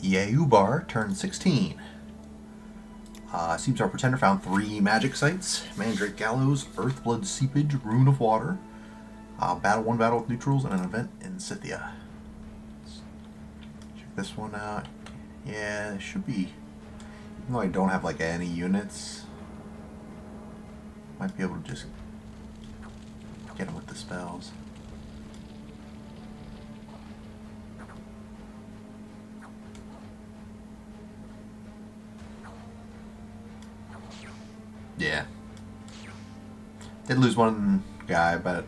Yeah, Ubar turned 16. Seems our pretender found 3 magic sites: Mandrake Gallows, Earthblood Seepage, Rune of Water, one battle with neutrals, and an event in Scythia. Check this one out. Yeah, it should be. Even though I don't have like any units, might be able to just get them with the spells. Yeah. Did lose one guy, but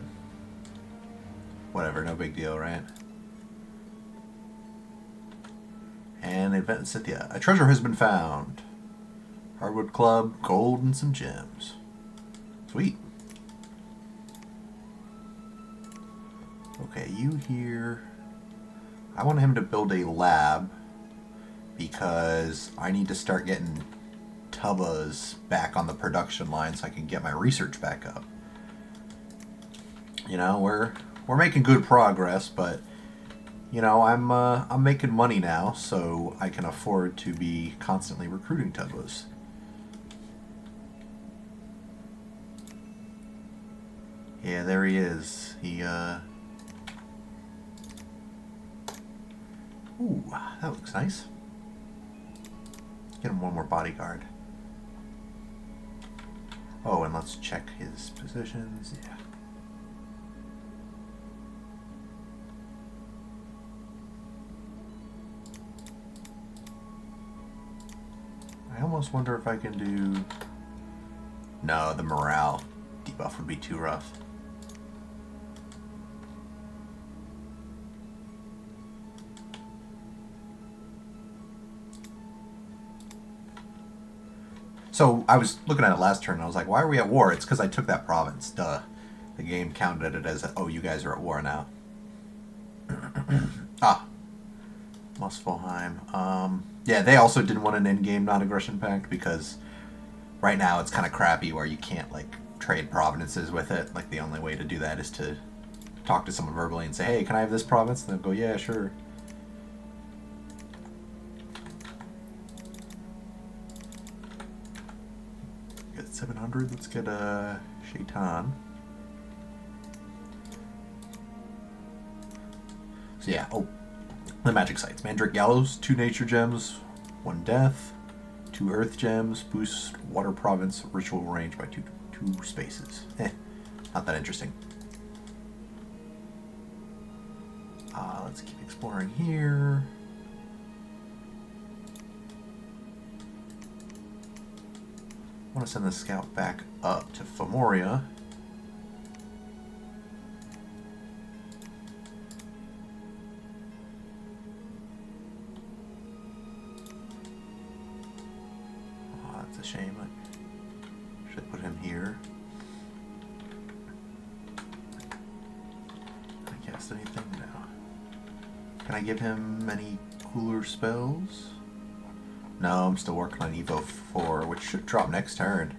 whatever, no big deal, right? And event in Scythia. A treasure has been found. Hardwood club, gold, and some gems. Sweet. Okay, you here. I want him to build a lab because I need to start getting tubbas back on the production line so I can get my research back up. You know, we're making good progress, but you know, I'm making money now, so I can afford to be constantly recruiting tubbas. Yeah, there he is. Ooh, that looks nice. Get him one more bodyguard. Oh, and let's check his positions. Yeah. I almost wonder if I can do... No, the morale debuff would be too rough. So I was looking at it last turn and I was like, why are we at war? It's because I took that province. Duh. The game counted it as, oh, you guys are at war now. Ah. Muspelheim. Yeah, they also didn't want an in-game non-aggression pact because right now it's kind of crappy where you can't, like, trade provinces with it. Like, the only way to do that is to talk to someone verbally and say, hey, can I have this province? And they'll go, yeah, sure. Get 700. Let's get Shaitan. So yeah, oh, the magic sites. Mandrake Gallows, 2 nature gems, 1 death, 2 earth gems, boost water province ritual range by 2 spaces. Not that interesting. Let's keep exploring here. I want to send the scout back up to Fomoria. Oh, that's a shame. I should put him here. Can I cast anything? No. Can I give him any cooler spells? No, I'm still working on Evo 4, which should drop next turn.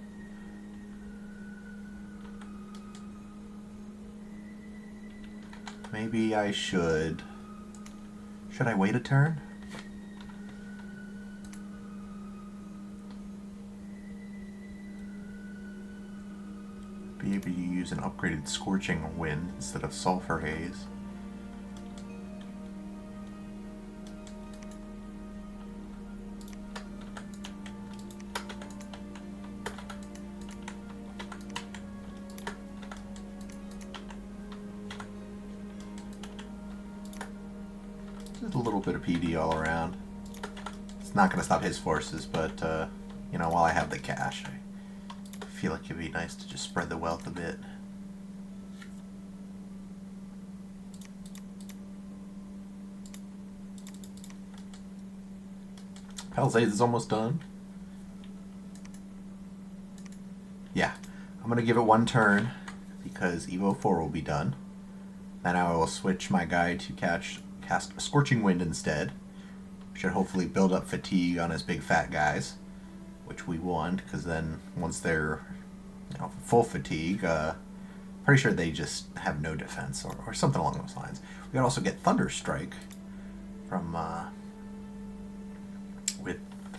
Maybe I should... Should I wait a turn? Be able to use an upgraded Scorching Wind instead of Sulfur Haze. Just a little bit of PD all around. It's not going to stop his forces, but, you know, while I have the cash, I feel like it'd be nice to just spread the wealth a bit. Palisades is almost done. Yeah, I'm going to give it 1 turn because Evo 4 will be done. Then I will switch my guy to cast Scorching Wind instead. Should hopefully build up fatigue on his big fat guys, which we want, because then once they're, you know, full fatigue, pretty sure they just have no defense or something along those lines. We could also get Thunder Strike from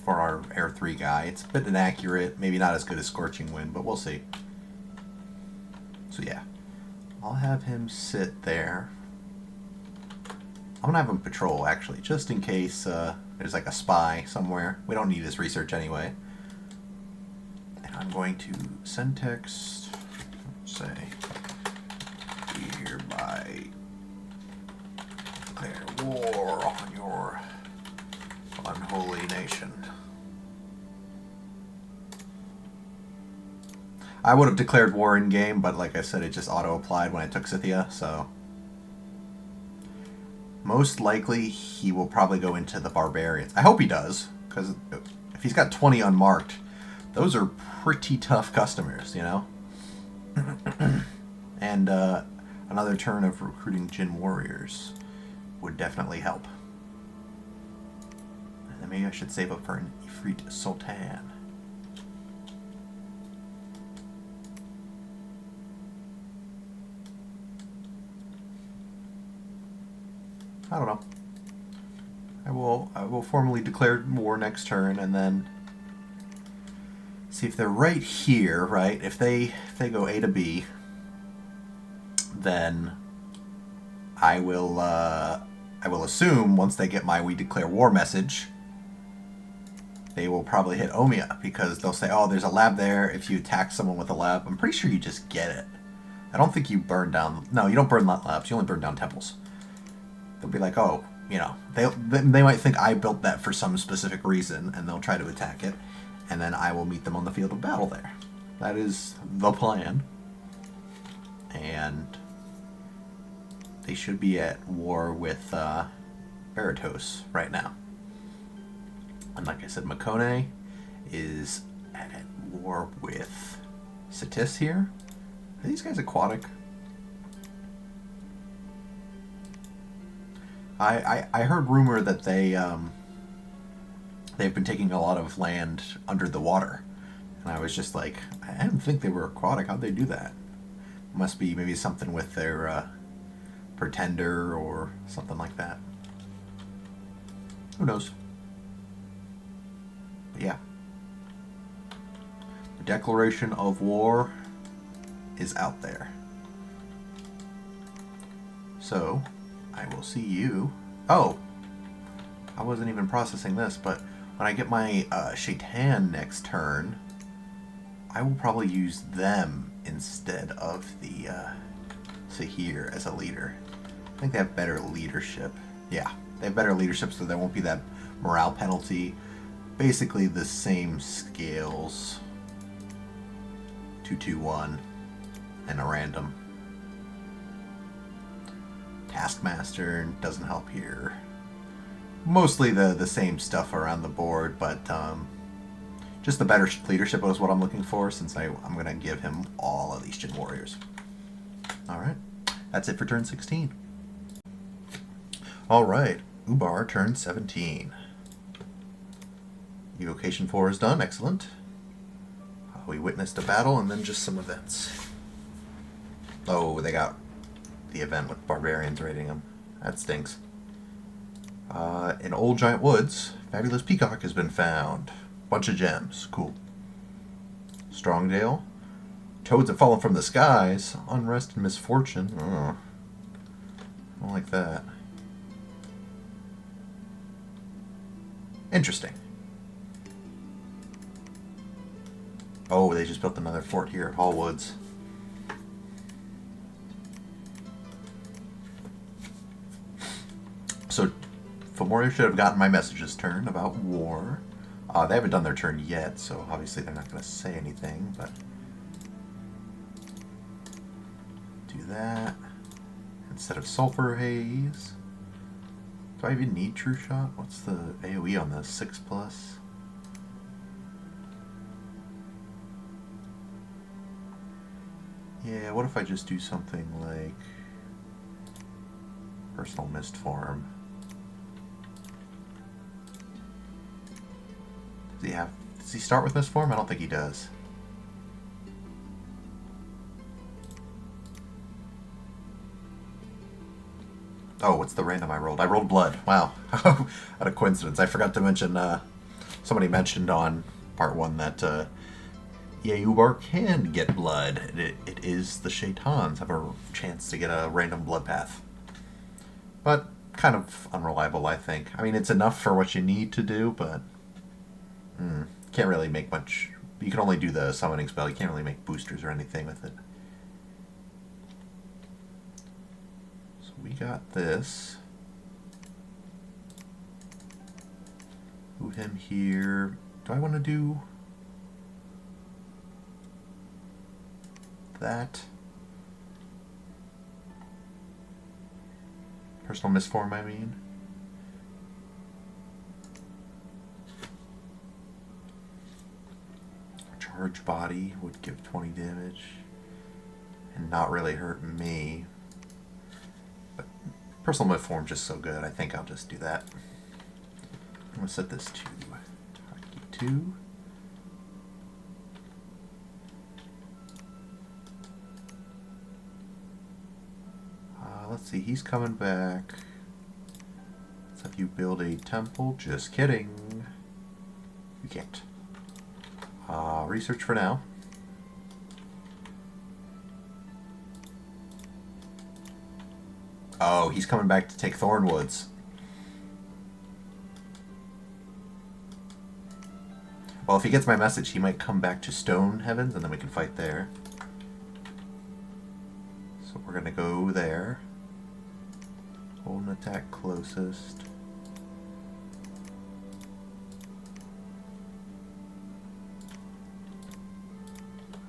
for our Air 3 guy. It's a bit inaccurate, maybe not as good as Scorching Wind, but we'll see. So yeah, I'll have him sit there. I'm gonna have him patrol, actually, just in case there's like a spy somewhere. We don't need his research anyway. And I'm going to send text, say, hereby declare war on your unholy nation. I would have declared war in game, but like I said, it just auto-applied when I took Scythia, so... Most likely, he will probably go into the Barbarians. I hope he does, because if he's got 20 unmarked, those are pretty tough customers, you know? And another turn of recruiting Jinn warriors would definitely help. And then maybe I should save up for an Ifrit Sultan. I don't know. I will formally declare war next turn, and then see if they're right here, right? If they go A to B, then I will assume once they get my "We declare war" message, they will probably hit Omia, because they'll say, "Oh, there's a lab there. If you attack someone with a lab," I'm pretty sure you just get it. I don't think you burn down. No, you don't burn labs. You only burn down temples. They'll be like, oh, you know, they might think I built that for some specific reason, and they'll try to attack it, and then I will meet them on the field of battle there. That is the plan. And they should be at war with Baratos right now. And like I said, Makone is at war with Satis here. Are these guys aquatic? I heard rumor that they've been taking a lot of land under the water, and I was just like, I didn't think they were aquatic. How'd they do that? Must be maybe something with their pretender or something like that. Who knows? But yeah, the declaration of war is out there. So I will see you. Oh, I wasn't even processing this, but when I get my Shaitan next turn, I will probably use them instead of the Sahir as a leader. I think they have better leadership. Yeah, they have better leadership, so there won't be that morale penalty. Basically the same scales. 2-2-1 and a random. Taskmaster doesn't help here. Mostly the same stuff around the board, but just the better leadership is what I'm looking for, since I'm going to give him all of these Jinn warriors. Alright, that's it for turn 16. Alright, Ubar turn 17. Evocation 4 is done, excellent. We witnessed a battle and then just some events. Oh, they got the event with barbarians raiding them. That stinks. In Old Giant Woods, fabulous peacock has been found. Bunch of gems. Cool. Strongdale. Toads have fallen from the skies. Unrest and misfortune. Oh. I don't like that. Interesting. Oh, they just built another fort here at Hallwoods. So, Fomoria should have gotten my message this turn about war. They haven't done their turn yet, so obviously they're not going to say anything, but... do that. Instead of Sulfur Haze. Do I even need True Shot? What's the AoE on this? 6+? Yeah, what if I just do something like... Personal Mist Form? Does he start with Mist Form? I don't think he does. Oh, what's the random I rolled? I rolled Blood. Wow. What a coincidence. I forgot to mention somebody mentioned on part 1 that yeah, Ubar can get blood. It is the Shaitans have a chance to get a random blood path. But kind of unreliable, I think. I mean, it's enough for what you need to do, but can't really make much. You can only do the summoning spell. You can't really make boosters or anything with it. So we got this. Move him here. Do I want to do that? Personal misform, I mean. Charge body would give 20 damage and not really hurt me. But personal misform just so good. I think I'll just do that. I'm gonna set this to hotkey 2. Let's see, he's coming back. Let's have you build a temple. Just kidding. You can't. Research for now. Oh, he's coming back to take Thornwoods. Well, if he gets my message, he might come back to Stone Heavens, and then we can fight there. So we're gonna go there. Hold an attack closest.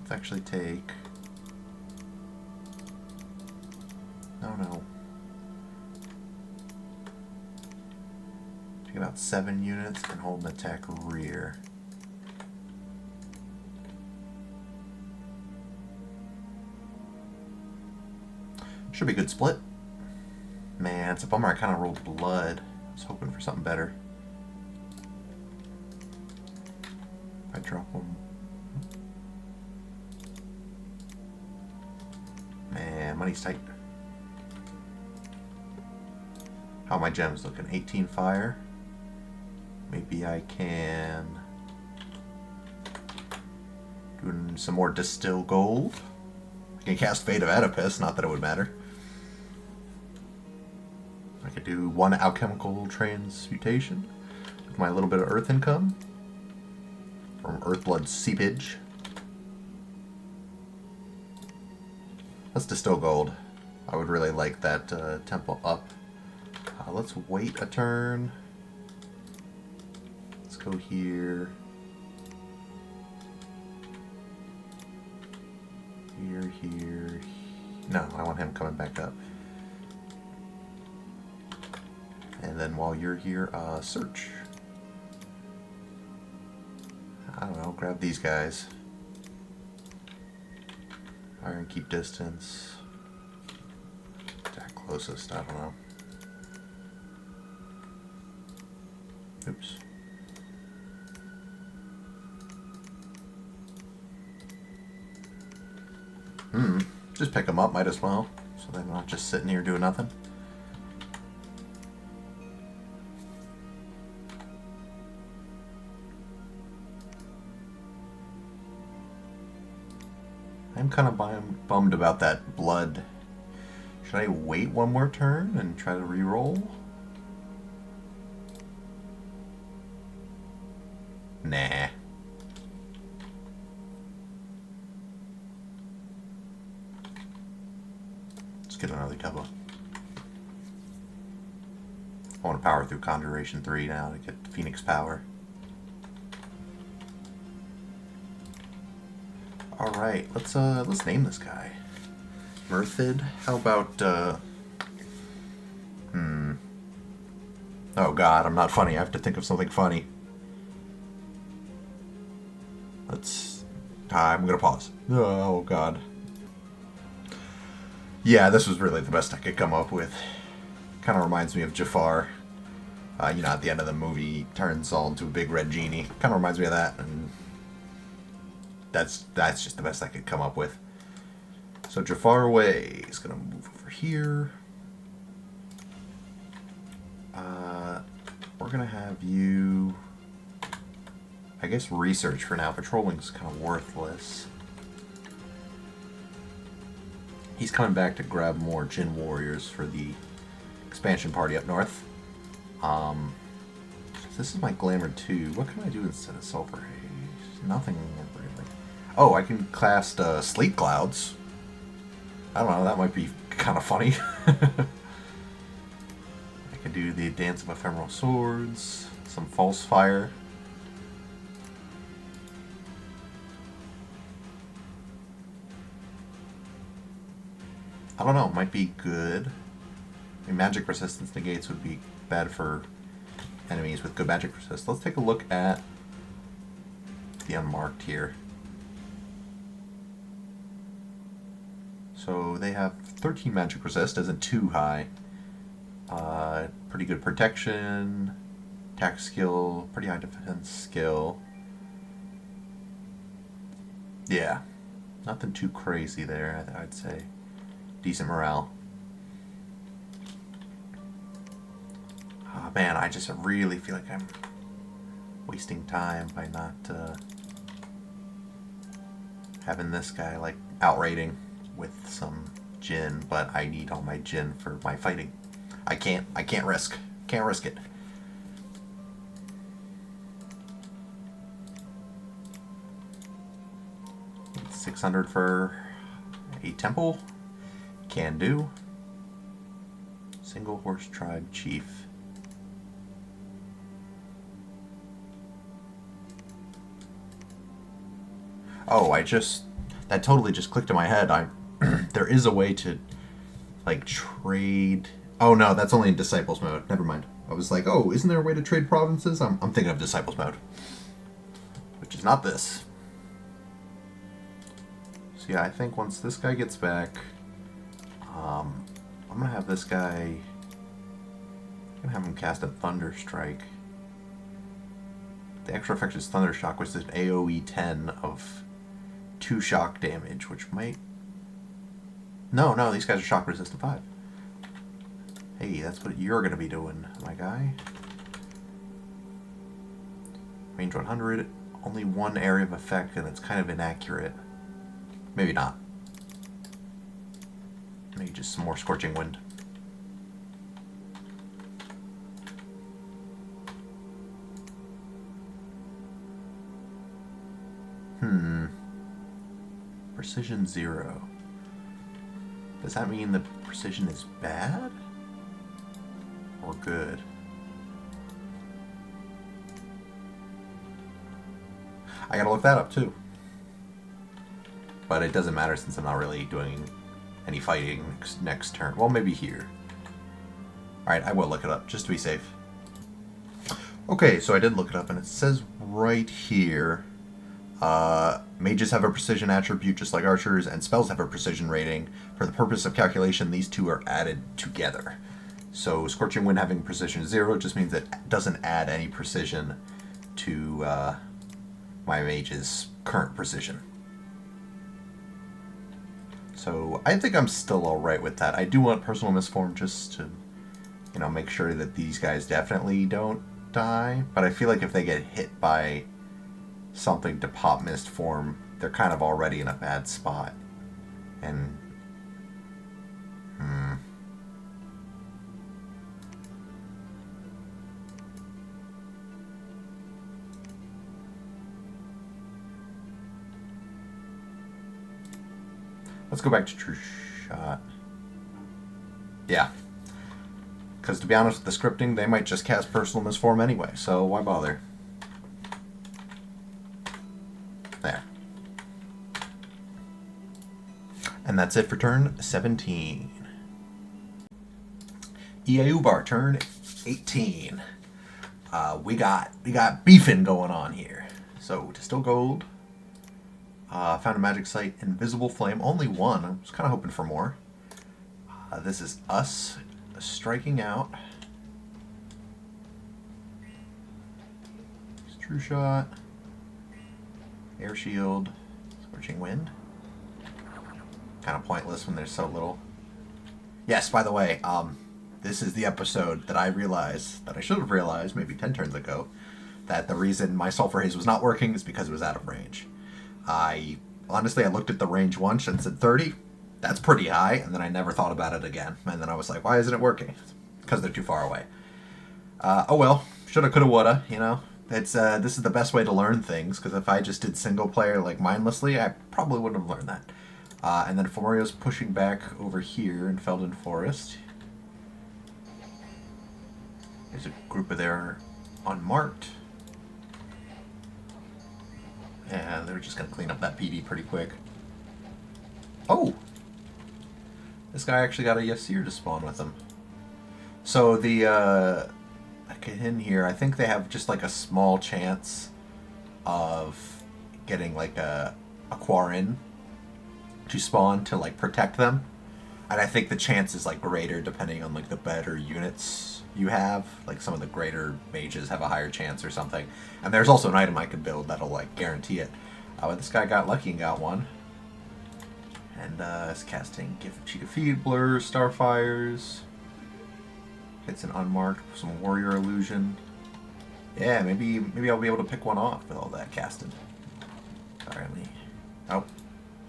Let's actually take... No. Take about 7 units and hold an attack rear. Should be a good split. Man, it's a bummer I kind of rolled blood. I was hoping for something better. If I drop one... Man, money's tight. How are my gems looking? 18 fire. Maybe I can... do some more distill gold. I can cast Fate of Oedipus, not that it would matter. I could do 1 alchemical transmutation with my little bit of earth income from Earthblood seepage. Let's distill gold. I would really like that temple up. Let's wait a turn. Let's go here. Here. No, I want him coming back up. And then while you're here, search. I don't know, grab these guys. Fire and keep distance. Attack closest, I don't know. Oops. Just pick them up, might as well. So they're not just sitting here doing nothing. I'm kind of bummed about that blood. Should I wait one more turn and try to re-roll? Nah. Let's get another couple. I want to power through Conjuration 3 now to get Phoenix power. Alright, let's name this guy. Mirthid? How about, Oh god, I'm not funny. I have to think of something funny. I'm gonna pause. Oh god. Yeah, this was really the best I could come up with. Kind of reminds me of Jafar. You know, at the end of the movie, he turns all into a big red genie. Kind of reminds me of that, and that's just the best I could come up with. So Jafar away is gonna move over here. We're gonna have you I guess research for now. Patrolling's kind of worthless. He's coming back to grab more Jinn warriors for the expansion party up north. This is my glamour 2. What can I do instead of sulfur haze? Nothing really. Oh, I can cast sleet clouds. I don't know, that might be kind of funny. I can do the dance of ephemeral swords, some false fire. I don't know, it might be good. I mean, magic resistance negates would be bad for enemies with good magic resist. Let's take a look at the unmarked here. So they have 13 magic resist, isn't too high. Pretty good protection, attack skill, pretty high defense skill. Yeah, nothing too crazy there, I'd say. Decent morale. Oh man, I just really feel like I'm wasting time by not having this guy like outrating with some Jinn, but I need all my Jinn for my fighting. I can't risk it. $600 for a temple. Can do. Single horse tribe chief. Oh, that totally just clicked in my head. There is a way to, like, trade. Oh no, that's only in Disciples mode. Never mind. I was like, oh, isn't there a way to trade provinces? I'm thinking of Disciples mode, which is not this. So yeah, I think once this guy gets back, I'm gonna have this guy. I'm gonna have him cast a Thunder Strike. The extra effect is Thunder Shock, which is an AoE 10 of 2 shock damage, which might... No, these guys are shock resistant 5. Hey, that's what you're going to be doing, my guy. Range 100, only one area of effect, and it's kind of inaccurate. Maybe not. Maybe just some more Scorching Wind. Precision 0. Does that mean the precision is bad? Or good? I gotta look that up too. But it doesn't matter since I'm not really doing any fighting next turn. Well, maybe here. Alright, I will look it up just to be safe. Okay, so I did look it up and it says right here, mages have a precision attribute just like archers, and spells have a precision rating. For the purpose of calculation, these two are added together. So Scorching Wind having precision 0 just means it doesn't add any precision to my mage's current precision. So I think I'm still alright with that. I do want Personal Misform just to, you know, make sure that these guys definitely don't die. But I feel like if they get hit by something to pop Mist Form, they're kind of already in a bad spot. And let's go back to True Shot. Yeah. Because to be honest with the scripting, they might just cast Personal Misform anyway, so why bother? There. And that's it for turn 17. EA Ubar, turn 18. We got beefing going on here. So, Distill Gold. Found a magic site, Invisible Flame. Only one. I was kind of hoping for more. This is us striking out. True Shot. Air Shield. Scorching Wind. Kind of pointless when there's so little. Yes, by the way, this is the episode that I realized, that I should have realized maybe 10 turns ago, that the reason my Sulfur Haze was not working is because it was out of range. Honestly, I looked at the range once and said 30. That's pretty high, and then I never thought about it again. And then I was like, why isn't it working? Because they're too far away. Oh well, shoulda, coulda, woulda, you know. It's this is the best way to learn things, because if I just did single player like mindlessly, I probably wouldn't have learned that. And then Fomoria's pushing back over here in Felden Forest. There's a group of there unmarked. And they're just going to clean up that PD pretty quick. Oh! This guy actually got a Yasir to spawn with him. So the in here, I think they have just like a small chance of getting like a Quarren to spawn to like protect them. And I think the chance is like greater depending on like the better units you have. Like some of the greater mages have a higher chance or something. And there's also an item I could build that'll like guarantee it. But this guy got lucky and got one. And is casting Gift of Cheetah Feebler, Starfires. Hits an unmarked, some Warrior Illusion. Yeah, maybe I'll be able to pick one off with all that casting. Sorry, let me... Oh,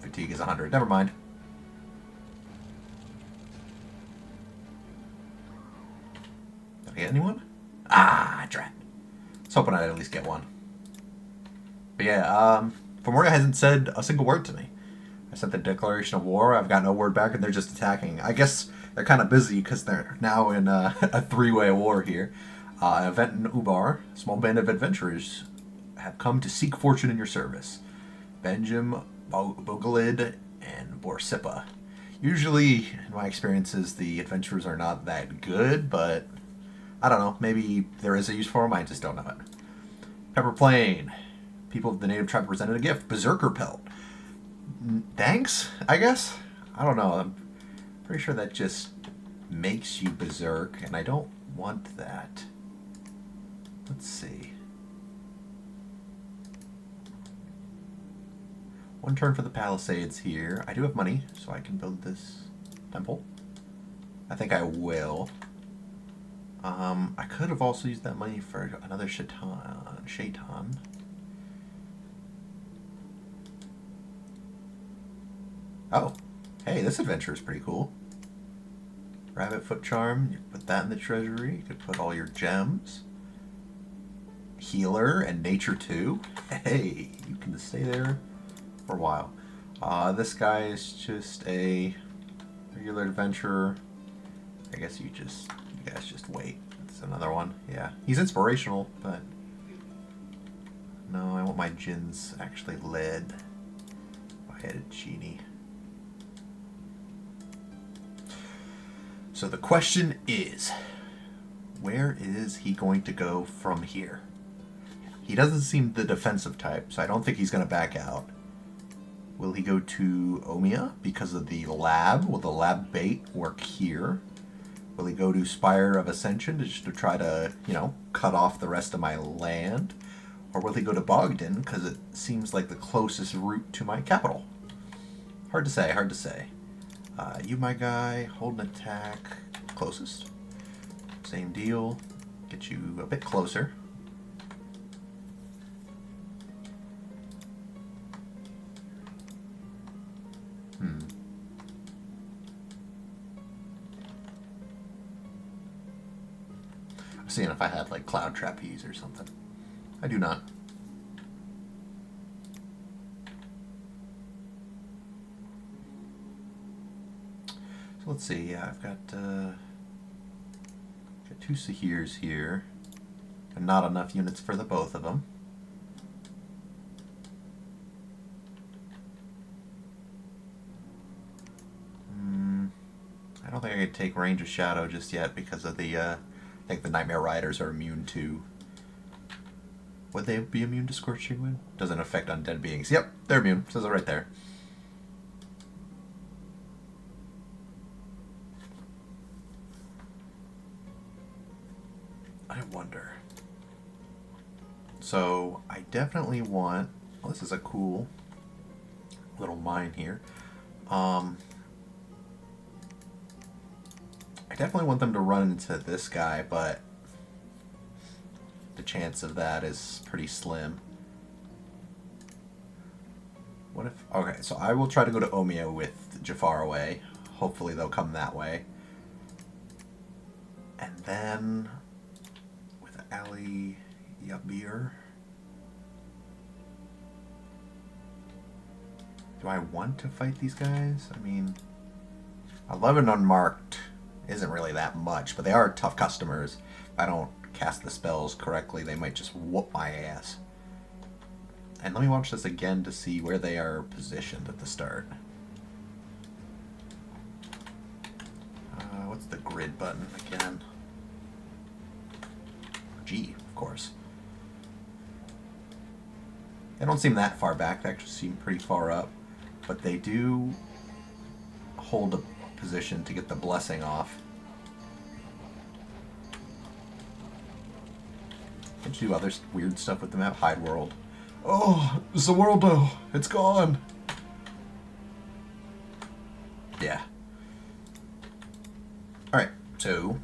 fatigue is 100. Never mind. Did I get anyone? Ah, drat. I was hoping I'd at least get one. But yeah, Fomoria hasn't said a single word to me. I sent the declaration of war. I've got no word back, and they're just attacking. I guess they're kind of busy because they're now in a three-way war here. An event in Ubar. A small band of adventurers have come to seek fortune in your service. Benjam, Bogalid, and Borsippa. Usually, in my experiences, the adventurers are not that good, but I don't know. Maybe there is a use for them. I just don't know it. Pepper Plain. People of the native tribe presented a gift. Berserker Pelt. Thanks, I guess? I don't know. I'm pretty sure that just makes you berserk, and I don't want that. Let's see. One turn for the Palisades here. I do have money, so I can build this temple. I think I will. I could have also used that money for another Shaitan. Oh, hey, this adventure is pretty cool. Rabbit Foot Charm, you can put that in the treasury. You could put all your gems. Healer and Nature 2. Hey, you can stay there for a while. This guy is just a regular adventurer. I guess you guys just wait. It's another one. Yeah, he's inspirational, but no, I want my Jinns actually led by a genie. So the question is, where is he going to go from here? He doesn't seem the defensive type, so I don't think he's going to back out. Will he go to Omia because of the lab? Will the lab bait work here? Will he go to Spire of Ascension just to try to, you know, cut off the rest of my land? Or will he go to Bogdan because it seems like the closest route to my capital? Hard to say, hard to say. You, my guy, hold an attack. Closest. Same deal. Get you a bit closer. I'm seeing if I had like Cloud Trapeze or something. I do not. So let's see. Yeah, I've got 2 Sahirs here, and not enough units for the both of them. I don't think I could take Range of Shadow just yet because of the. I think the Nightmare Riders are immune to. Would they be immune to Scorching Wind? Doesn't affect undead beings. Yep, they're immune. Says it right there. I wonder. So I definitely want. Well, this is a cool little mine here. I definitely want them to run into this guy, but the chance of that is pretty slim. What if... Okay, so I will try to go to Omia with Jafar away. Hopefully they'll come that way. And then... with Ali Yabir... Do I want to fight these guys? I mean... 11 unmarked isn't really that much, but they are tough customers. If I don't cast the spells correctly, they might just whoop my ass. And let me watch this again to see where they are positioned at the start. What's the grid button again? G, of course. They don't seem that far back. They actually seem pretty far up. But they do hold a position to get the blessing off. Can't you do other weird stuff with the map? Hide world. Oh, Zawaldo, it's gone. Yeah. Alright, so...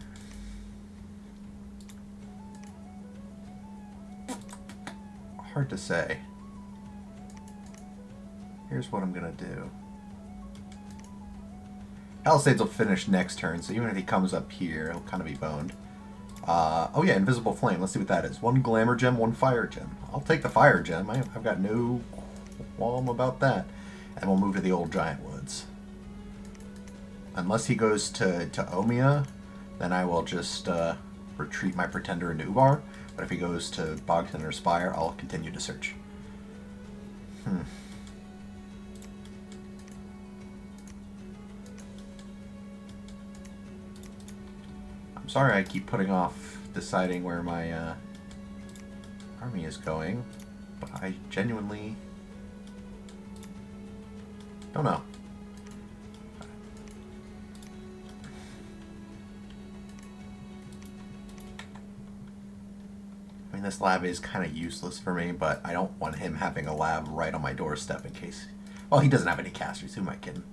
hard to say. Here's what I'm gonna do. Palisades will finish next turn, so even if he comes up here, he'll kind of be boned. Oh yeah, Invisible Flame. Let's see what that is. 1 Glamour Gem, 1 Fire Gem. I'll take the Fire Gem. I've got no qualm about that. And we'll move to the Old Giant Woods. Unless he goes to Omia, then I will just retreat my Pretender into Ubar. But if he goes to Bogton or Spire, I'll continue to search. I'm sorry I keep putting off deciding where my army is going, but I genuinely don't know. I mean, this lab is kind of useless for me, but I don't want him having a lab right on my doorstep in case... Well, he doesn't have any casters. Who am I kidding?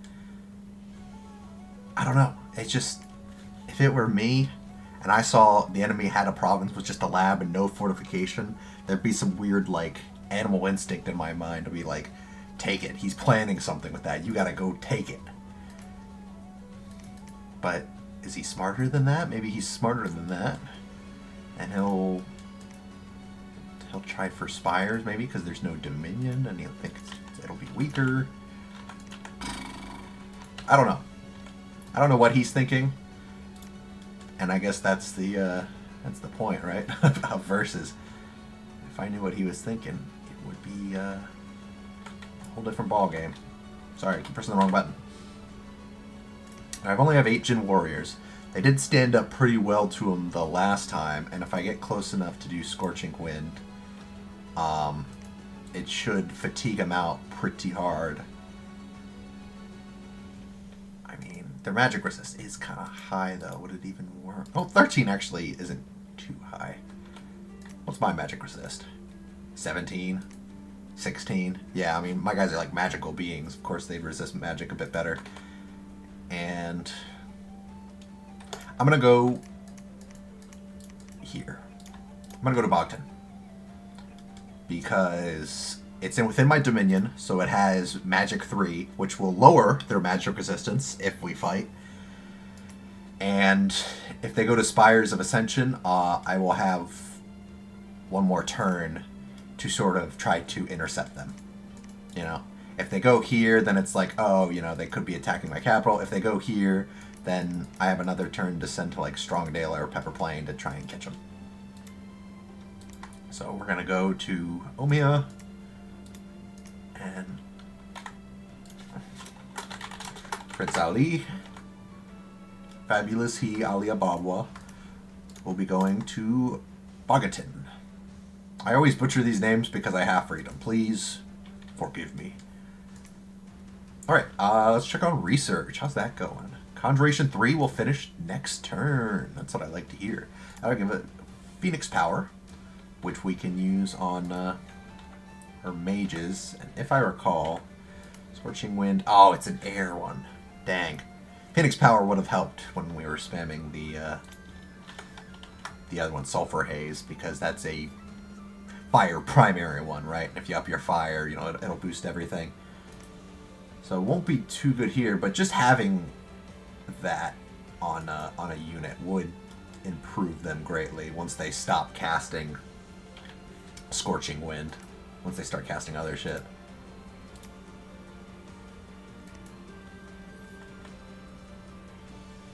I don't know. It's just... If it were me, and I saw the enemy had a province with just a lab and no fortification, there'd be some weird, like, animal instinct in my mind to be like, take it. He's planning something with that. You gotta go take it. But is he smarter than that? Maybe he's smarter than that. And he'll try for spires, maybe, because there's no dominion, and he'll think it'll be weaker. I don't know. I don't know what he's thinking. And I guess that's the point, right? Of versus. If I knew what he was thinking, it would be a whole different ball game. Sorry, I keep pressing the wrong button. I only have 8 Jinn warriors. They did stand up pretty well to him the last time, and if I get close enough to do Scorching Wind, it should fatigue him out pretty hard. I mean, their magic resist is kind of high, though. Would it even work? Oh, 13 actually isn't too high. What's my magic resist? 17? 16? Yeah, I mean, my guys are like magical beings. Of course, they resist magic a bit better. And I'm going to go here. I'm going to go to Bogton. Because it's within my dominion, so it has magic 3, which will lower their magic resistance if we fight. And if they go to Spires of Ascension, I will have one more turn to sort of try to intercept them. You know? If they go here, then it's like, oh, you know, they could be attacking my capital. If they go here, then I have another turn to send to, like, Strongdale or Pepper Plain to try and catch them. So we're going to go to Omia. And Prince Ali, Fabulous He Ali Ababwa, will be going to Bogatin. I always butcher these names because I have freedom. Please forgive me. Alright, let's check on research. How's that going? Conjuration 3 will finish next turn. That's what I like to hear. I'll give it Phoenix Power, which we can use on our mages. And if I recall, Scorching Wind... Oh, it's an air one. Dang. Phoenix Power would have helped when we were spamming the other one, Sulfur Haze, because that's a fire primary one, right? If you up your fire, you know, it'll boost everything. So it won't be too good here, but just having that on a unit would improve them greatly once they stop casting Scorching Wind, once they start casting other shit.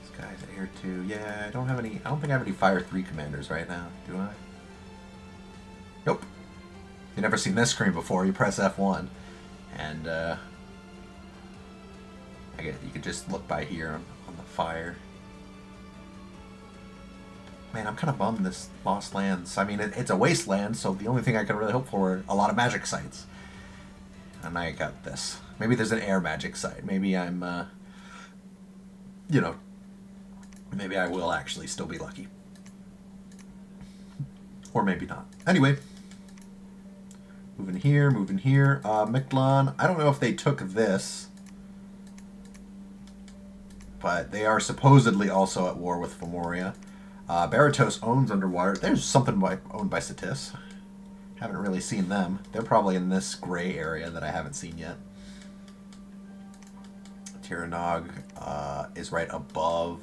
This guy's Air 2. Yeah, I don't think I have any Fire 3 commanders right now, do I? Nope. You've never seen this screen before. You press F1 and I guess you could just look by here on the fire. Man, I'm kind of bummed this Lost Lands. I mean, it's a wasteland, so the only thing I can really hope for are a lot of magic sites. And I got this. Maybe there's an air magic site. Maybe I'm, you know, maybe I will actually still be lucky. Or maybe not. Anyway. Moving here, moving here. Mictlan, I don't know if they took this, but they are supposedly also at war with Fomoria. Baratos owns Underwater. There's something owned by Satis. Haven't really seen them. They're probably in this gray area that I haven't seen yet. Tiranog is right above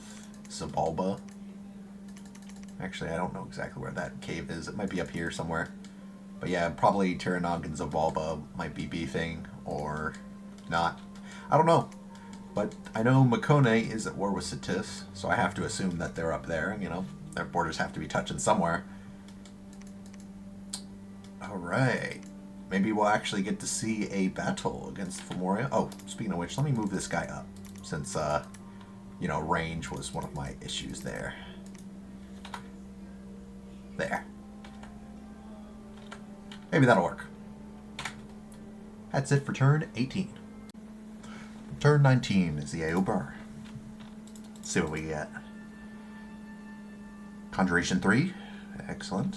Zabalba. Actually, I don't know exactly where that cave is. It might be up here somewhere. But yeah, probably Tiranog and Zabalba might be beefing or not. I don't know. But I know Makone is at war with Satis, so I have to assume that they're up there. You know, their borders have to be touching somewhere. Alright. Maybe we'll actually get to see a battle against Fomoria. Oh, speaking of which, let me move this guy up, since, you know, range was one of my issues there. There. Maybe that'll work. That's it for turn 18. Turn 19 is the Ubar. Let's see what we get. Conjuration 3. Excellent.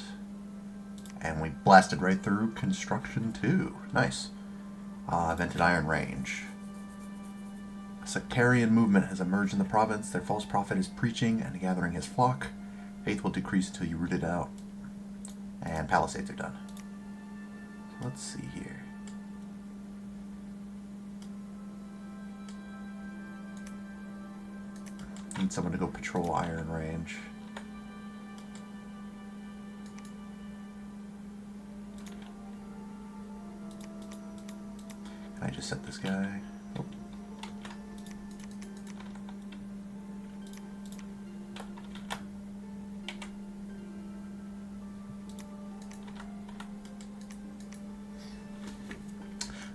And we blasted right through Construction 2. Nice. Vented Iron Range. A sectarian movement has emerged in the province. Their false prophet is preaching and gathering his flock. Faith will decrease until you root it out. And Palisades are done. So let's see here. Need someone to go patrol Iron Range. Can I just set this guy? Oh.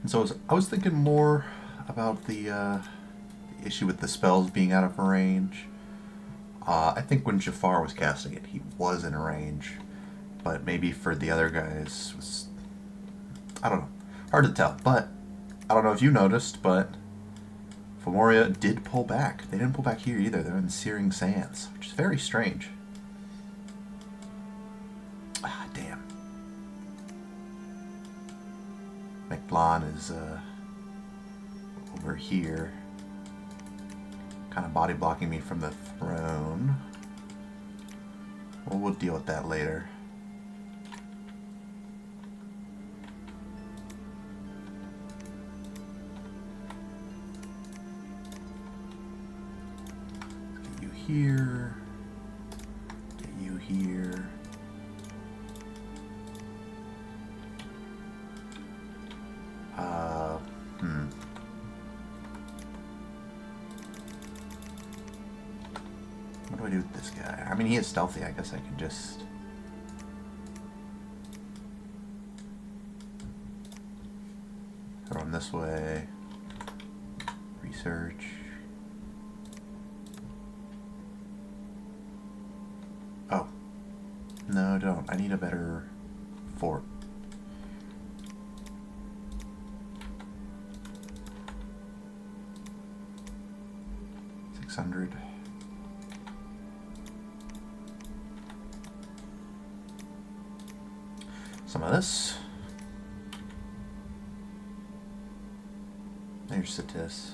And so I was thinking more about the issue with the spells being out of range. I think when Jafar was casting it, he was in range, but maybe for the other guys was, I don't know, hard to tell. But I don't know if you noticed, but Fomoria did pull back. They didn't pull back here either. They're in Searing Sands, which is very strange. Ah, damn. McBlon is over here, kind of body blocking me from the throne. Well, we'll deal with that later. Get you here. Get you here. What do I do with this guy? I mean, he is stealthy. I guess I can just... throw him this way. Research. Oh. No, don't. I need a better fort. $600. Some of this. There's Satis.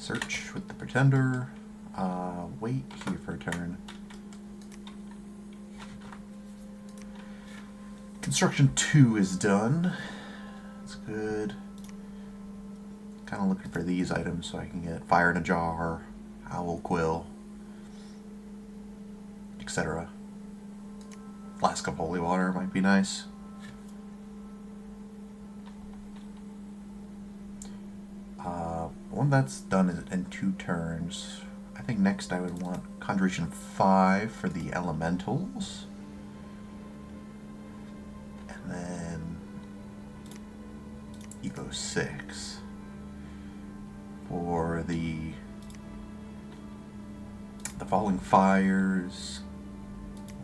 Search with the Pretender. Wait here for a turn. Construction 2 is done. That's good. Kind of looking for these items so I can get Fire in a Jar, Owl Quill, etc. Flask of Holy Water might be nice. One that's done in 2 turns. I think next I would want Conjuration 5 for the Elementals. And then Evo 6 for the Falling Fires,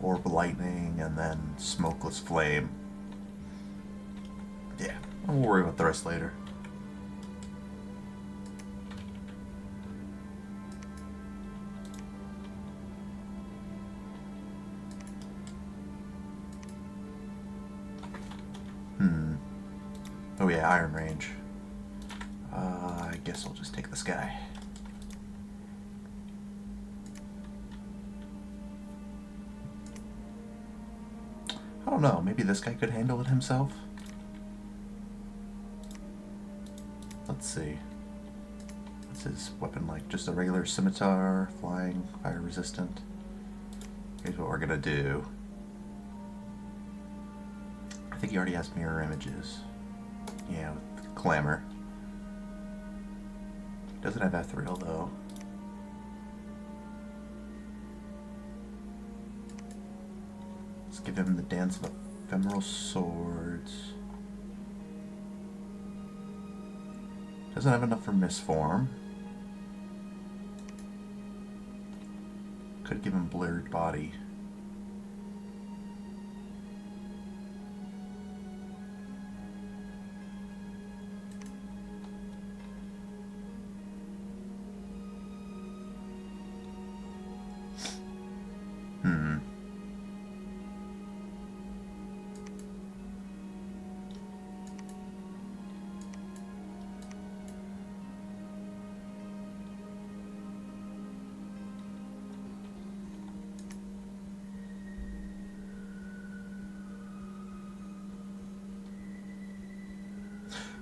Orb Lightning, and then Smokeless Flame. Yeah, we'll worry about the rest later. Oh yeah, Iron Range. I guess I'll just take this guy. I don't know, maybe this guy could handle it himself? Let's see. What's his weapon like? Just a regular scimitar, flying, fire resistant. Here's what we're gonna do. I think he already has mirror images. Yeah, with Clamor. Doesn't have Ethereal though. Let's give him the Dance of Ephemeral Swords. Doesn't have enough for Misform. Could give him Blurred Body.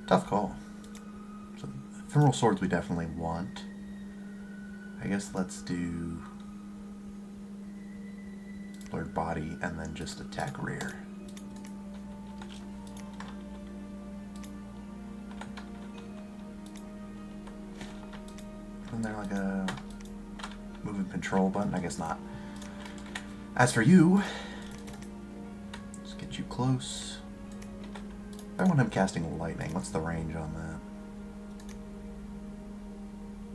Tough call. So, Ephemeral Swords we definitely want. I guess let's do Blurred Body and then just attack rear. Isn't there like a move and control button? I guess not. As for you, let's get you close. I want him casting lightning. What's the range on that?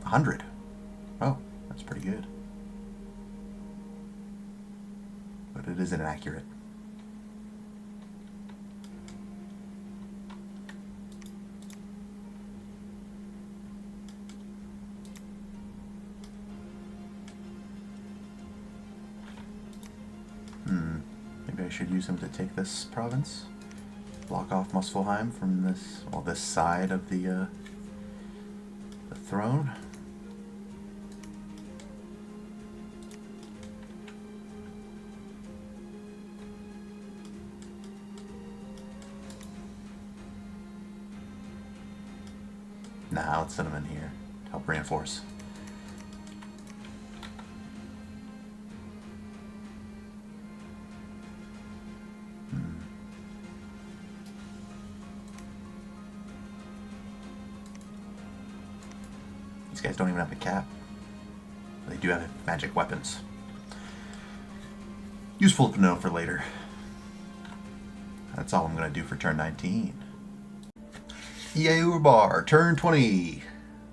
100. Oh, that's pretty good. But it is inaccurate. Maybe I should use him to take this province. Block off Muspelheim from this, well, this side of the throne. Nah, let's send him in here to help reinforce. These guys don't even have a cap. They do have magic weapons. Useful to know for later. That's all I'm going to do for turn 19. Ubar, turn 20.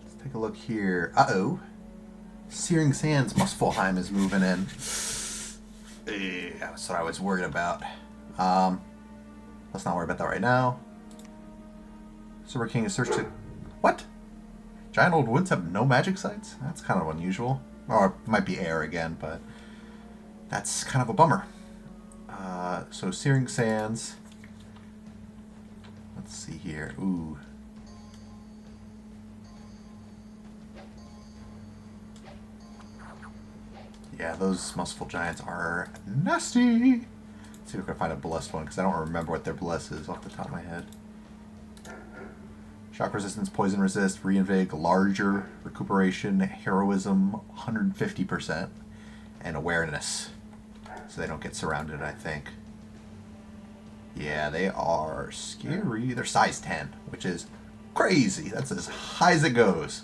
Let's take a look here. Uh-oh. Searing Sands Muspelheim is moving in. That's what I was worried about. Let's not worry about that right now. Silver King is searched to... What? Giant Old Woods have no magic sites? That's kind of unusual. Or it might be air again, but that's kind of a bummer. So Searing Sands. Let's see here. Ooh. Yeah, those Musceful Giants are nasty. Let's see if we can find a blessed one, because I don't remember what their bless is off the top of my head. Shock resistance, poison resist, reinvig, larger, recuperation, heroism, 150%, and awareness. So they don't get surrounded, I think. Yeah, they are scary. They're size 10, which is crazy. That's as high as it goes.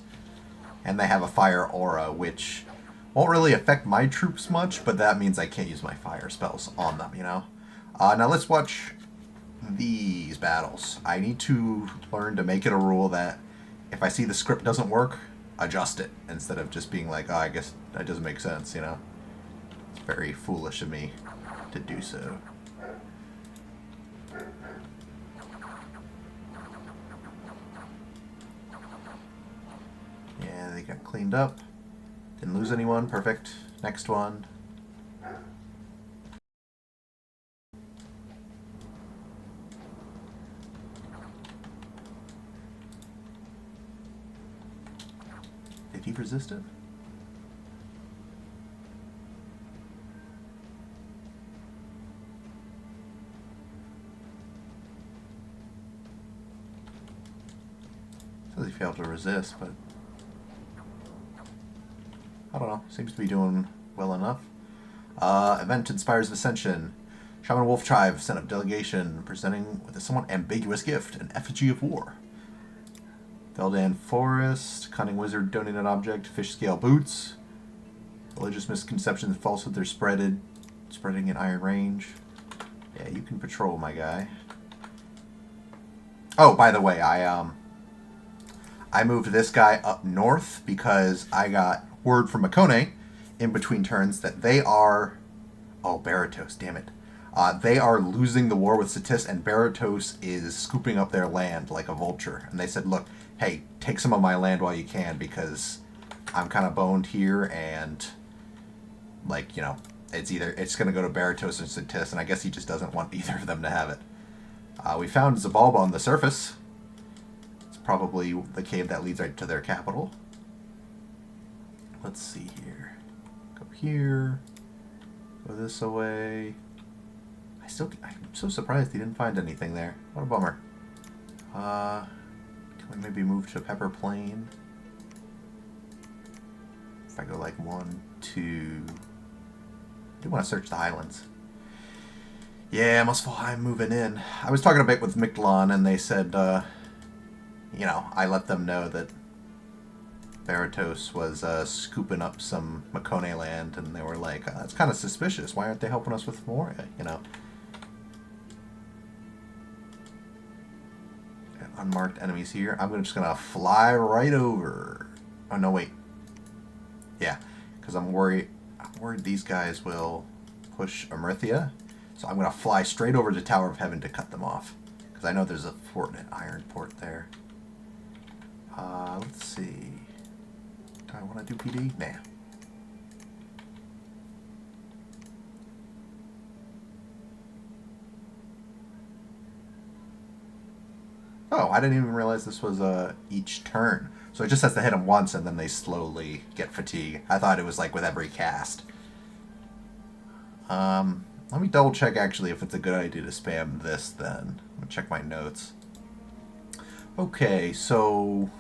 And they have a fire aura, which won't really affect my troops much, but that means I can't use my fire spells on them, you know? Now let's watch these battles. I need to learn to make it a rule that if I see the script doesn't work, adjust it, instead of just being like, oh, I guess that doesn't make sense, you know? It's very foolish of me to do so. Yeah, they got cleaned up. Didn't lose anyone. Perfect. Next one. Did he resist it? Says he failed to resist, but I don't know. Seems to be doing well enough. Event inspires Ascension. Shaman Wolf Tribe sent a delegation presenting with a somewhat ambiguous gift, an effigy of war. Veldan Forest, Cunning Wizard donated object, fish scale boots. Religious misconceptions, falsehood, they're spreading in Iron Range. Yeah, you can patrol, my guy. Oh, by the way, I moved this guy up north because I got word from Makone in between turns that they are... Oh, Baratos, damn it. They are losing the war with Satis, and Baratos is scooping up their land like a vulture. And they said, look, hey, take some of my land while you can, because I'm kind of boned here, and, like, you know, it's going to go to Baratos or Satis, and I guess he just doesn't want either of them to have it. We found Zabalba on the surface. It's probably the cave that leads right to their capital. Let's see here. Go here. Go this away. I'm so surprised he didn't find anything there. What a bummer. Can we maybe move to Pepper Plain? If I go like 1, 2... I do want to search the Highlands. Yeah, I'm moving in. I was talking a bit with Mictlan, and they said, you know, I let them know that Baratos was scooping up some Makone land, and they were like, that's kind of suspicious. Why aren't they helping us with Fomoria, you know? Unmarked enemies here. I'm just gonna fly right over. Oh no, wait. Yeah, because I'm worried these guys will push Amrithia, so I'm gonna fly straight over to Tower of Heaven to cut them off, because I know there's a fort at Iron Port there. Let's see. Do I want to do PD? Nah. Oh, I didn't even realize this was each turn. So it just has to hit them once and then they slowly get fatigue. I thought it was like with every cast. Let me double check actually if it's a good idea to spam this then. I'm gonna check my notes. Okay, so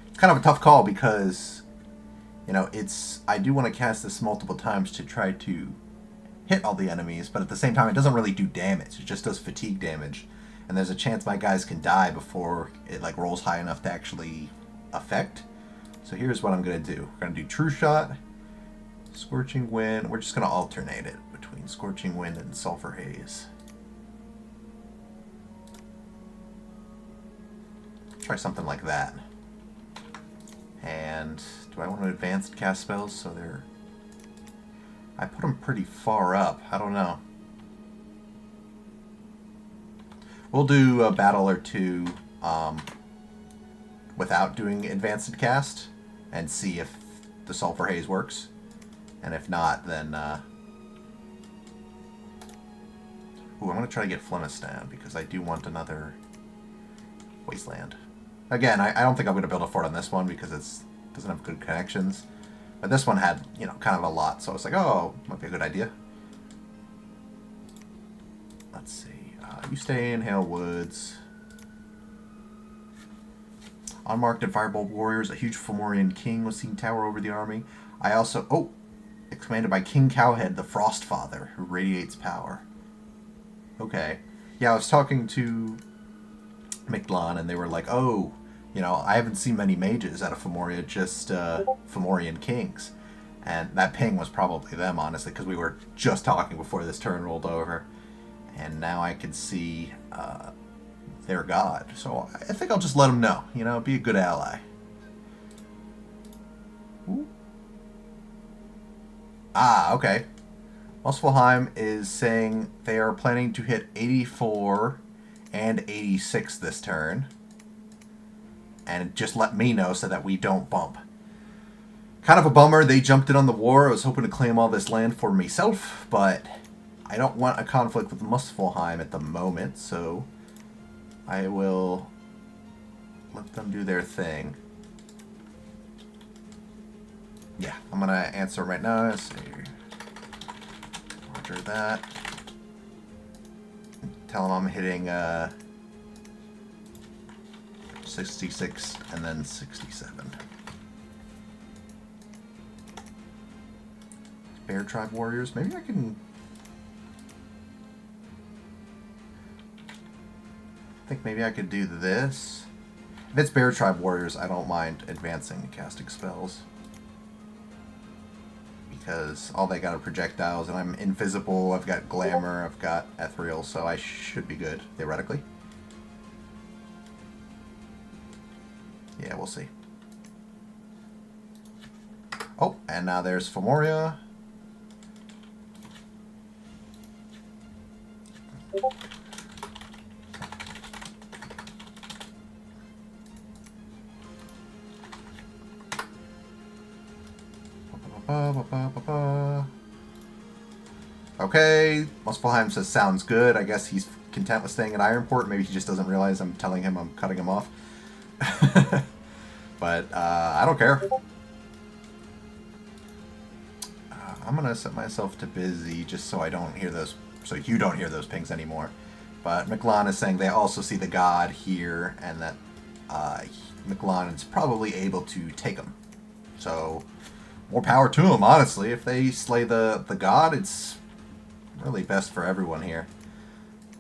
it's kind of a tough call because, you know, I do want to cast this multiple times to try to hit all the enemies, but at the same time it doesn't really do damage. It just does fatigue damage. And there's a chance my guys can die before it like rolls high enough to actually affect. So here's what I'm going to do. We're going to do True Shot, Scorching Wind. We're just going to alternate it between Scorching Wind and Sulfur Haze. Try something like that. And do I want to advanced cast spells? So I put them pretty far up. I don't know. We'll do a battle or two without doing advanced cast and see if the Sulfur Haze works. And if not, then... Ooh, I'm going to try to get Flemistan because I do want another Wasteland. Again, I don't think I'm going to build a fort on this one because it doesn't have good connections. But this one had, you know, kind of a lot, so I was like, oh, might be a good idea. Let's see. You stay in Hale Woods. Unmarked and Firebolt warriors, a huge Fomorian king was seen tower over the army. I also... Oh! It's commanded by King Cowhead, the Frost Father, who radiates power. Okay. Yeah, I was talking to Mictlan, and they were like, oh, you know, I haven't seen many mages out of Fomoria, just Fomorian kings. And that ping was probably them, honestly, because we were just talking before this turn rolled over. And now I can see their god. So I think I'll just let them know, you know, be a good ally. Ooh. Ah, okay. Muspelheim is saying they are planning to hit 84 and 86 this turn. And just let me know so that we don't bump. Kind of a bummer they jumped in on the war. I was hoping to claim all this land for myself, but I don't want a conflict with Muspelheim at the moment, so I will let them do their thing. Yeah, I'm going to answer right now. So, roger that. Tell them I'm hitting 66 and then 67. Bear Tribe Warriors. Maybe I can... I think maybe I could do this. If it's Bear Tribe Warriors, I don't mind advancing and casting spells. Because all they got are projectiles, and I'm invisible, I've got glamour, I've got ethereal, so I should be good, theoretically. Yeah, we'll see. Oh, and now there's Fomoria. Okay, Muspelheim says sounds good. I guess he's content with staying at Ironport. Maybe he just doesn't realize I'm telling him I'm cutting him off. But I don't care. I'm gonna set myself to busy just so I don't hear those, so you don't hear those pings anymore. But Mictlan is saying they also see the god here, and that Mictlan is probably able to take him. So more power to him, honestly. If they slay the god, it's really best for everyone here.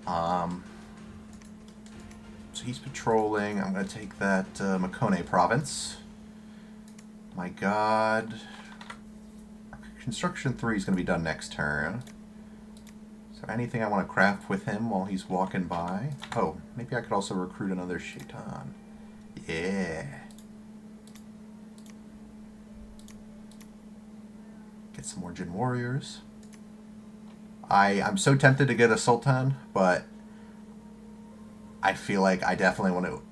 So he's patrolling. I'm going to take that Makone province. My god. Construction 3 is going to be done next turn. So anything I want to craft with him while he's walking by? Oh, maybe I could also recruit another Shaitan. Yeah. Get some more Jinn warriors. I'm so tempted to get a Sultan, but I feel like I definitely want to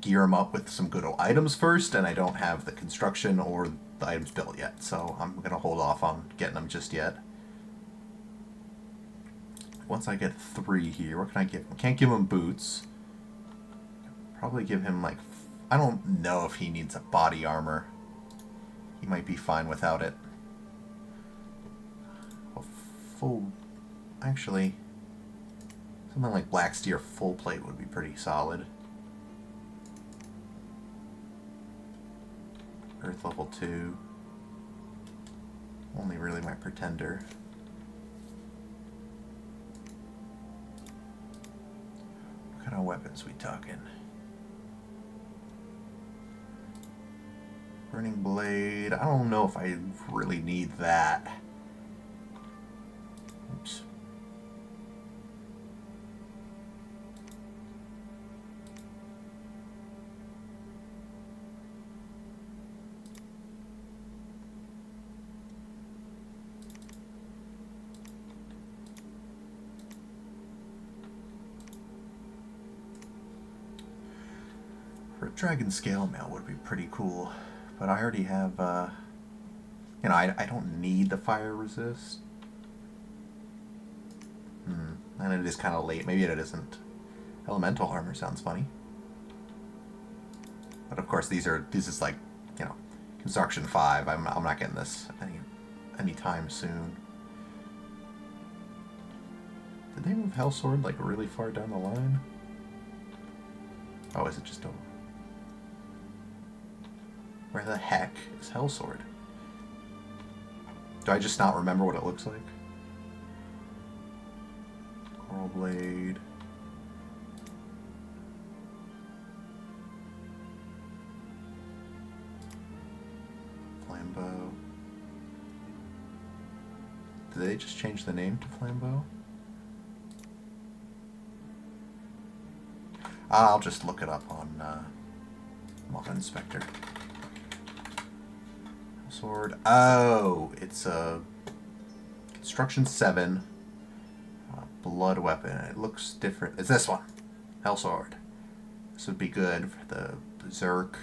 gear him up with some good items first, and I don't have the construction or the items built yet, so I'm going to hold off on getting them just yet. Once I get 3 here, what can I give him? Can't give him boots. Probably give him, like... I don't know if he needs a body armor. He might be fine without it. A full... Actually, something like Black Steer full plate would be pretty solid. Earth level 2. Only really my Pretender. What kind of weapons we talking? Burning Blade. I don't know if I really need that. Oops. For a Dragon Scale Mail would be pretty cool, but I already have, you know, I don't need the fire resist. And it is kind of late. Maybe it isn't. Elemental armor sounds funny. But of course, this is like, you know, Construction 5. I'm not getting this anytime soon. Did they move Hellsword like really far down the line? Oh, is it just over? Where the heck is Hellsword? Do I just not remember what it looks like? Coral Blade. Flambeau. Did they just change the name to Flambeau? I'll just look it up on Mod Inspector. Sword. Oh, it's a Construction 7 blood weapon. It looks different. It's this one. Hellsword. This would be good for the Berserk.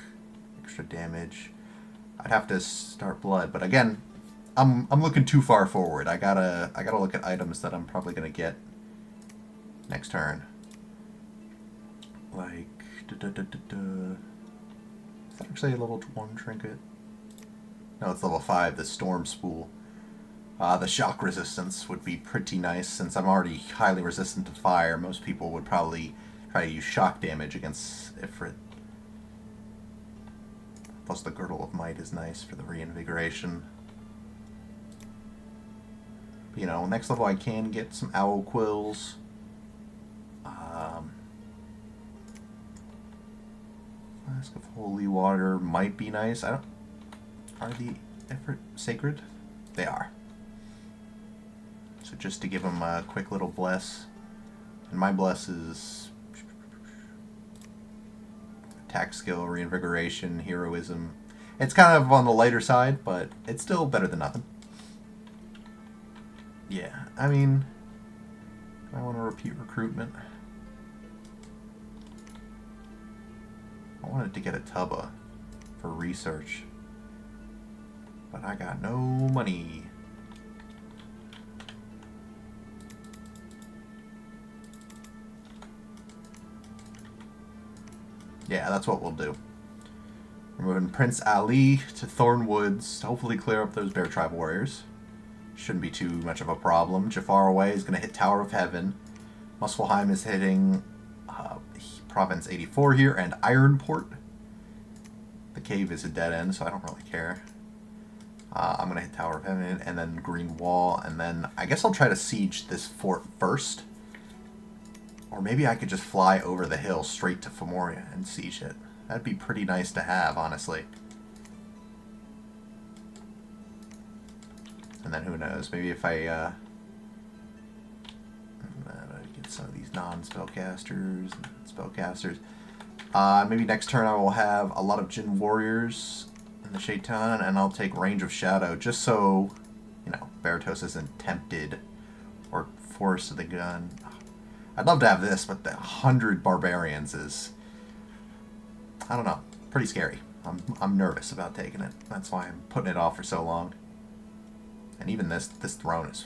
Extra damage. I'd have to start blood, but again, I'm looking too far forward. I gotta look at items that I'm probably gonna get next turn. Like, is that actually a level 1 trinket? No, it's level 5, the Storm Spool. The shock resistance would be pretty nice, since I'm already highly resistant to fire. Most people would probably try to use shock damage against Ifrit. Plus the Girdle of Might is nice for the reinvigoration. But, you know, next level I can get some Owl Quills. Flask of Holy Water might be nice. I don't... Are the Ifrit sacred? They are. So just to give them a quick little bless. And my bless is attack skill, reinvigoration, heroism. It's kind of on the lighter side, but it's still better than nothing. Yeah, I mean, I want to repeat recruitment. I wanted to get a Tubba for research, but I got no money. Yeah, that's what we'll do. We're moving Prince Ali to Thornwoods to hopefully clear up those Bear Tribe warriors. Shouldn't be too much of a problem. Jafar away is going to hit Tower of Heaven. Muspelheim is hitting Province 84 here, and Ironport. The cave is a dead end, so I don't really care. I'm going to hit Tower of Heaven, and then Green Wall, and then I guess I'll try to siege this fort first. Or maybe I could just fly over the hill straight to Fomoria and siege it. That'd be pretty nice to have, honestly. And then who knows, maybe if I get some of these non-spellcasters and spellcasters. Maybe next turn I will have a lot of Jinn warriors in the Shaitan, and I'll take Range of Shadow, just so, you know, Baratos isn't tempted or forced to the gun. I'd love to have this, but the 100 barbarians is, I don't know, pretty scary. I'm nervous about taking it. That's why I'm putting it off for so long. And even this throne is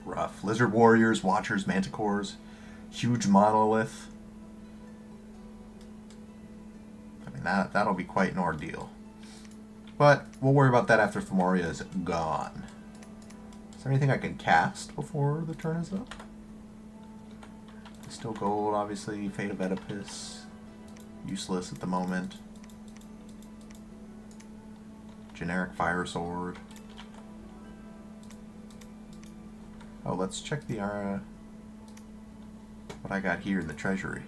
rough. Lizard warriors, watchers, manticores, huge monolith. I mean, that'll be quite an ordeal. But we'll worry about that after Fomoria is gone. Is there anything I can cast before the turn is up? Still gold, obviously. Fate of Oedipus. Useless at the moment. Generic Fire Sword. Oh, let's check the what I got here in the treasury.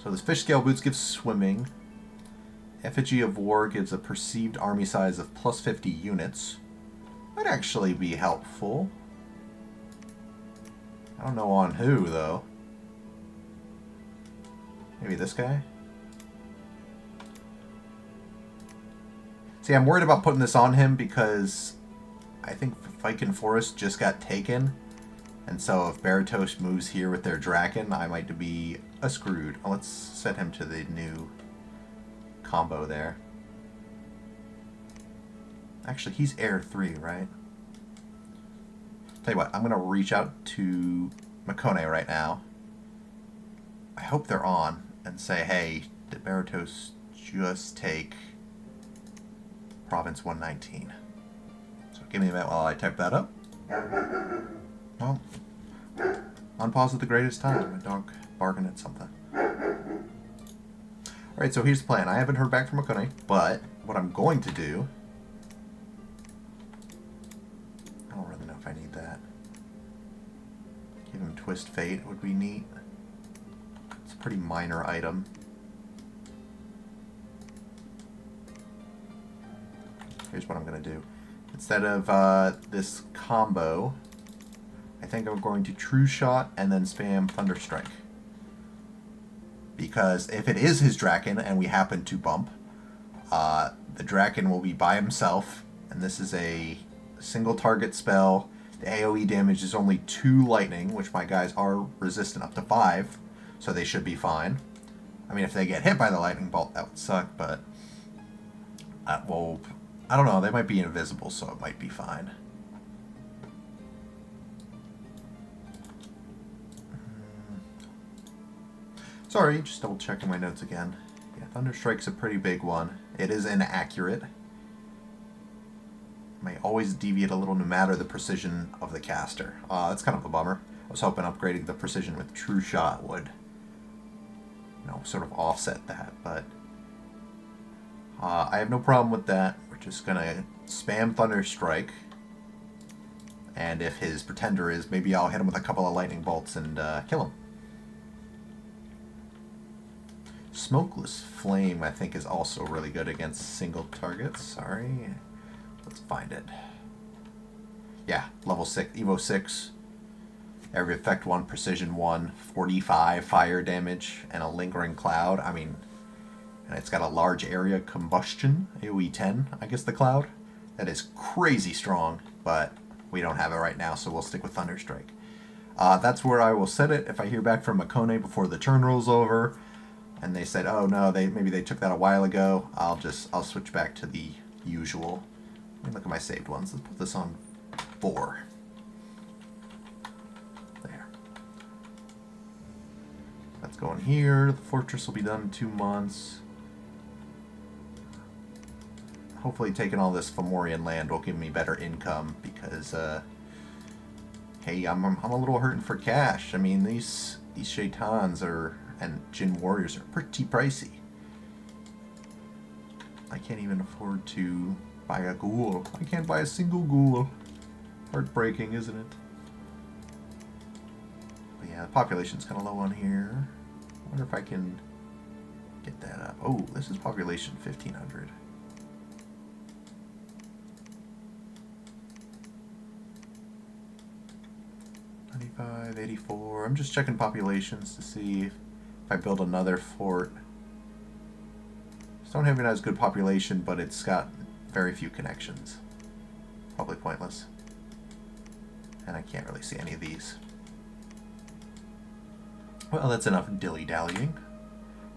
So this fish scale boots gives swimming. Effigy of War gives a perceived army size of plus 50 units. Might actually be helpful. I don't know on who, though. Maybe this guy? See, I'm worried about putting this on him because I think Viking Forest just got taken. And so if Baratos moves here with their Draken, I might be screwed. Oh, let's set him to the new combo there. Actually, he's Heir 3, right? Tell you what, I'm going to reach out to Makone right now. I hope they're on and say, hey, did Baratos just take Province 119. So give me a minute while I type that up. Well, on pause at the greatest time. My dog barking at something. Alright, so here's the plan. I haven't heard back from Akone, but what I'm going to do... I don't really know if I need that. Give him Twist Fate would be neat. It's a pretty minor item. Here's what I'm going to do. Instead of this combo, I think I'm going to True Shot and then spam Thunderstrike. Because if it is his Draken and we happen to bump, the Draken will be by himself, and this is a single target spell. The AoE damage is only 2 lightning, which my guys are resistant up to 5, so they should be fine. I mean, if they get hit by the lightning bolt, that would suck, but... well, I don't know, they might be invisible, so it might be fine. Sorry, just double checking my notes again. Yeah, Thunderstrike's a pretty big one. It is inaccurate. May always deviate a little no matter the precision of the caster. That's kind of a bummer. I was hoping upgrading the precision with True Shot would, you know, sort of offset that, but I have no problem with that. We're just gonna spam Thunderstrike, and if his Pretender is, maybe I'll hit him with a couple of lightning bolts and kill him. Smokeless Flame, I think, is also really good against single targets. Sorry. Let's find it. Yeah, level 6, Evo 6. Every effect 1, precision 1, 45 fire damage, and a lingering cloud. I mean, and it's got a large area combustion, AoE 10, I guess the cloud. That is crazy strong, but we don't have it right now, so we'll stick with Thunderstrike. That's where I will set it. If I hear back from Akone before the turn rolls over, and they said, oh no, maybe they took that a while ago, I'll switch back to the usual. Let me look at my saved ones. Let's put this on 4. There. That's going here. The fortress will be done in 2 months. Hopefully taking all this Fomorian land will give me better income because, hey, I'm a little hurting for cash. I mean, these Shaitans and Jinn warriors are pretty pricey. I can't even afford to buy a ghoul. I can't buy a single ghoul. Heartbreaking, isn't it? But yeah, the population's kind of low on here. I wonder if I can get that up. Oh, this is population 1,500. $95, 84. I'm just checking populations to see if I build another fort. Stonehaven has good population, but it's got very few connections. Probably pointless. And I can't really see any of these. Well, that's enough dilly-dallying.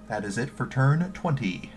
That is it for turn 20.